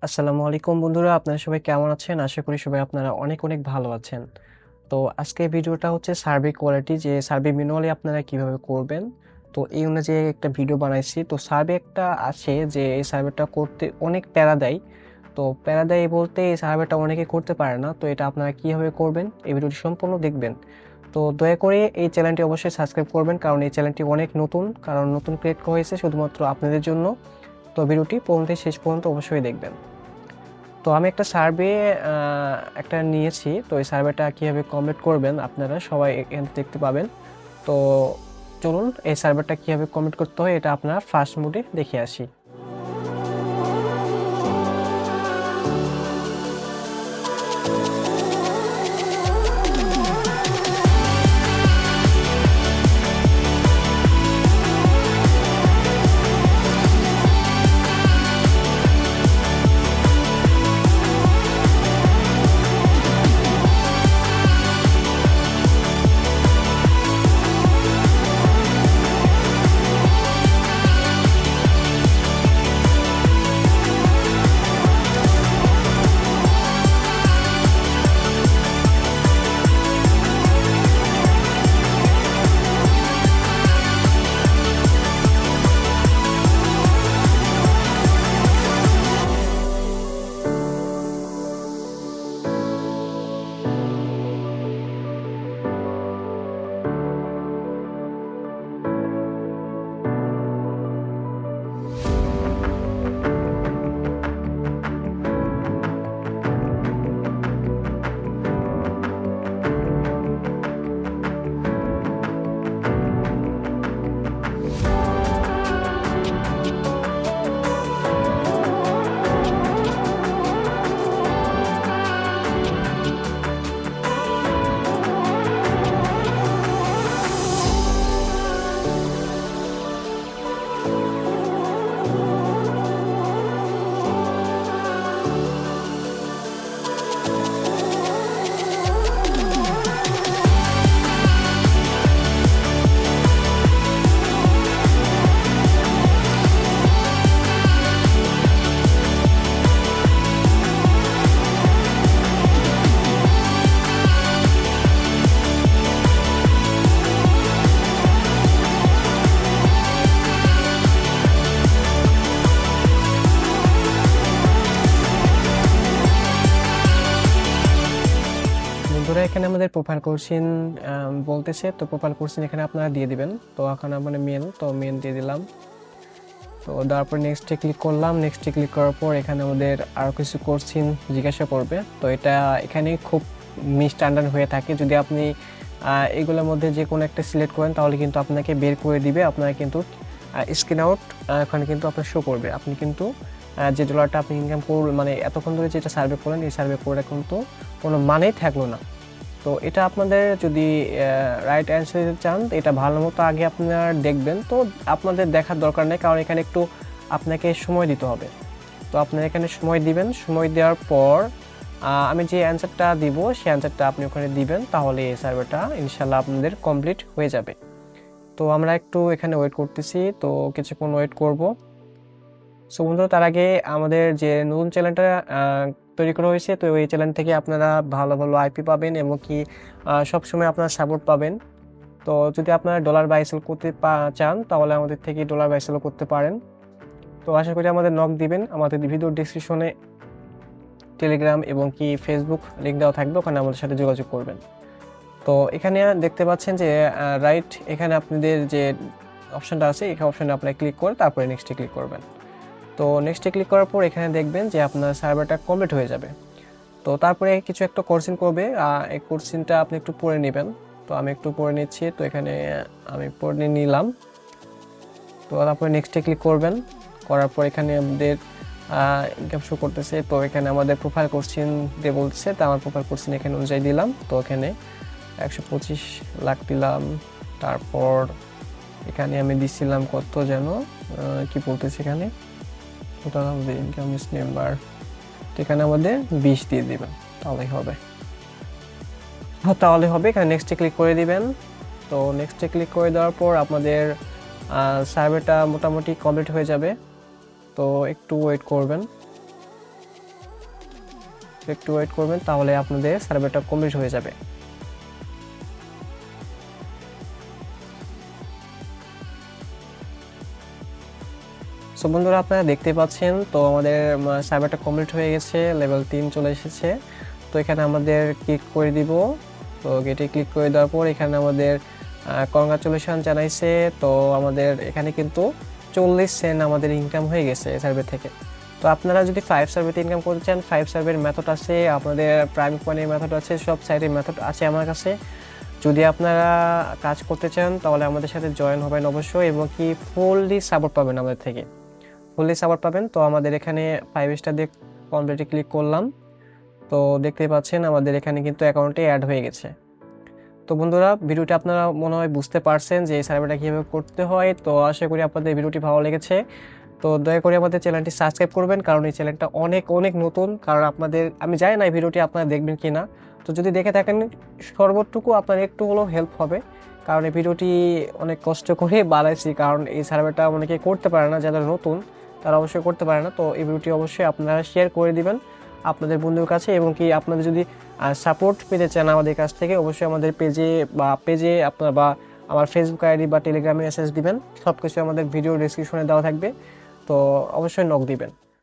আসসালামু আলাইকুম বন্ধুরা, আপনারা সবাই কেমন আছেন? আশা করি সবাই আপনারা অনেক অনেক ভালো আছেন। তো আজকের ভিডিওটা হচ্ছে সার্ভে কোয়ালিটি, যে সার্ভে ম্যানুয়ালি আপনারা কিভাবে করবেন। তো এই অনুযায়ী একটা ভিডিও বানাইছি। তো সার্ভে একটা আছে যে এই সার্ভেটা করতে অনেক প্যারা দেয়। তো প্যারা দেয় বলতে এই সার্ভেটা অনেকে করতে পারে না। তো এটা আপনারা কিভাবে করবেন এই ভিডিওটি সম্পূর্ণ দেখবেন। তো দয়া করে এই চ্যানেলটি অবশ্যই সাবস্ক্রাইব করবেন, কারণ এই চ্যানেলটি অনেক নতুন, কারণ নতুন ক্রিয়েট করা হয়েছে শুধুমাত্র আপনাদের জন্য। তো ভিডিওটি প্রথম থেকে শেষ পর্যন্ত অবশ্যই দেখবেন। তো আমি একটা সার্ভে একটা নিয়েছি। তো এই সার্ভেটা কিভাবে কমপ্লিট করবেন আপনারা সবাই এখানে দেখতে পাবেন। তো চলুন এই সার্ভেটা কিভাবে কমপ্লিট করতে হয় এটা আপনারা ফার্স্ট মোডে দেখে আসি। বন্ধুরা, এখানে আমাদের প্রোফাইল কোশ্চেন বলতেছে। তো প্রোফাইল কোশ্চেন এখানে আপনারা দিয়ে দিবেন। তো এখানে মানে মেল, তো মেল দিয়ে দিলাম। তো তারপর নেক্সটে ক্লিক করলাম। নেক্সটে ক্লিক করার পর এখানে আমাদের আরও কিছু কোশ্চেন জিজ্ঞাসা করবে। তো এটা এখানে খুব মিসআন্ডারস্ট্যান্ড হয়ে থাকে। যদি আপনি এগুলোর মধ্যে যে কোনো একটা সিলেক্ট করেন তাহলে কিন্তু আপনাকে বের করে দিবে। আপনারা কিন্তু স্ক্রিন আউট এখানে কিন্তু আপনার শো করবে। আপনি কিন্তু যে ডলারটা আপনি ইনকাম করবেন, মানে এতক্ষণ ধরে যেটা সার্ভে করলেন, এই সার্ভে করে কিন্তু কোনো মানেই থাকলো না। তো এটা আপনাদের যদি রাইট অ্যান্সার দিতে চান, এটা ভালো মতো আগে আপনারা দেখবেন। তো আপনাদের দেখার দরকার নেই, কারণ এখানে একটু আপনাকে সময় দিতে হবে। তো আপনারা এখানে সময় দিবেন। সময় দেওয়ার পর আমি যে অ্যান্সারটা দিব সেই অ্যান্সারটা আপনি ওখানে দিবেন, তাহলে এই সার্ভেটা ইনশাল্লাহ আপনাদের কমপ্লিট হয়ে যাবে। তো আমরা একটু এখানে ওয়েট করতেছি, তো কিছুক্ষণ ওয়েট করব। সো বন্ধুরা, তার আগে আমাদের যে নতুন চ্যানেলটা তৈরি করা হয়েছে, তো এই চ্যানেল থেকে আপনারা ভালো ভালো আইপি পাবেন এবং কি সবসময় আপনারা সাপোর্ট পাবেন। তো যদি আপনারা ডলার বাই সেল করতে চান তাহলে আমাদের থেকে ডলার বাই সেল করতে পারেন। তো আশা করি আমাদের নক দিবেন। আমাদের ভিডিও ডিসক্রিপশনে টেলিগ্রাম এবং কি ফেসবুক লিঙ্ক দেওয়া থাকবে, ওখানে আমাদের সাথে যোগাযোগ করবেন। তো এখানে দেখতে পাচ্ছেন যে রাইট, এখানে আপনাদের যে অপশনটা আছে এই অপশনে আপনারা ক্লিক করে তারপরে নেক্সটে ক্লিক করবেন। তো নেক্সটে ক্লিক করার পর এখানে দেখবেন যে আপনার সার্ভারটা কমপ্লিট হয়ে যাবে। তো তারপরে কিছু একটা কোশ্চেন করবে, এই কোশ্চেনটা আপনি একটু পড়ে নেবেন। তো আমি একটু পড়ে নিচ্ছি। তো এখানে আমি পড়ে নিলাম। তো তারপরে নেক্সটে ক্লিক করবেন। করার পর এখানে আমাদের ইনকাম শো করতেছে। তো এখানে আমাদের প্রোফাইল কোশ্চেন দিয়ে বলতেছে। তো আমার প্রোফাইল কোশ্চেন এখানে অনুযায়ী দিলাম। তো এখানে 125 লাখ দিলাম। তারপর এখানে আমি দিচ্ছিলাম কত যেন, কি বলতেছে এখানে, টোটাল আমাদের ইনকাম ইস মেম্বার। তো এখানে আমাদের 20 দিয়ে দিবেন, তাহলেই হবে। এখানে নেক্সটে ক্লিক করে দিবেন। তো নেক্সটে ক্লিক করে দেওয়ার পর আপনাদের সার্ভেটা মোটামুটি কমপ্লিট হয়ে যাবে। তো একটু ওয়েট করবেন। একটু ওয়েট করবেন, তাহলে আপনাদের সার্ভেটা কমপ্লিট হয়ে যাবে। সো বন্ধুরা, আপনারা দেখতে পাচ্ছেন তো আমাদের সার্ভেটা কমপ্লিট হয়ে গেছে, লেভেল 3 চলে এসেছে। তো এখানে আমাদের ক্লিক করে দিব। তো গেটে ক্লিক করে দেওয়ার পর এখানে আমাদের কংগ্রাচুলেশন জানাইছে। তো আমাদের এখানে কিন্তু 40 সেন্ট আমাদের ইনকাম হয়ে গেছে সার্ভে থেকে। তো আপনারা যদি 5 সার্ভেতে ইনকাম করতে চান, 5 সার্ভের মেথড আছে, আপনাদের প্রাইম কয়েনের মেথড আছে, সব সাইটের মেথড আছে আমার কাছে। যদি আপনারা কাজ করতে চান তাহলে আমাদের সাথে জয়েন হবেন অবশ্যই, এবং কি ফুললি সাপোর্ট পাবেন আমাদের থেকে, ফুললি সাপোর্ট পাবেন। তো আমাদের এখানে 5 স্টার দিয়ে কমপ্লিটে ক্লিক করলাম। তো দেখতেই পাচ্ছেন আমাদের এখানে কিন্তু অ্যাকাউন্টে অ্যাড হয়ে গেছে। তো বন্ধুরা, ভিডিওটি আপনারা মনে হয় বুঝতে পারছেন যে এই সার্ভেটা কীভাবে করতে হয়। তো আশা করি আপনাদের ভিডিওটি ভালো লেগেছে। তো দয়া করে আমাদের চ্যানেলটি সাবস্ক্রাইব করবেন, কারণ এই চ্যানেলটা অনেক অনেক নতুন। কারণ আপনাদের, আমি জানি না এই ভিডিওটি আপনারা দেখবেন কি না, তো যদি দেখে থাকেন সর্বটুকু আপনার একটু হলেও হেল্প হবে। কারণ এই ভিডিওটি অনেক কষ্ট করে বানাইছি, কারণ এই সার্ভেটা অনেকে করতে পারে না, যারা নতুন তারা অবশ্যই করতে পারে না। তো এই ভিডিওটি অবশ্যই আপনারা শেয়ার করে দিবেন আপনাদের বন্ধুর কাছে, এবং কি আপনাদের যদি সাপোর্ট পেতে চান আমাদের কাছ থেকে, অবশ্যই আমাদের পেজে আপনার বা আমার ফেসবুক আইডি বা টেলিগ্রামে মেসেজ দিবেন। সব কিছু আমাদের ভিডিও ডেসক্রিপশনে দেওয়া থাকবে, তো অবশ্যই নক দিবেন।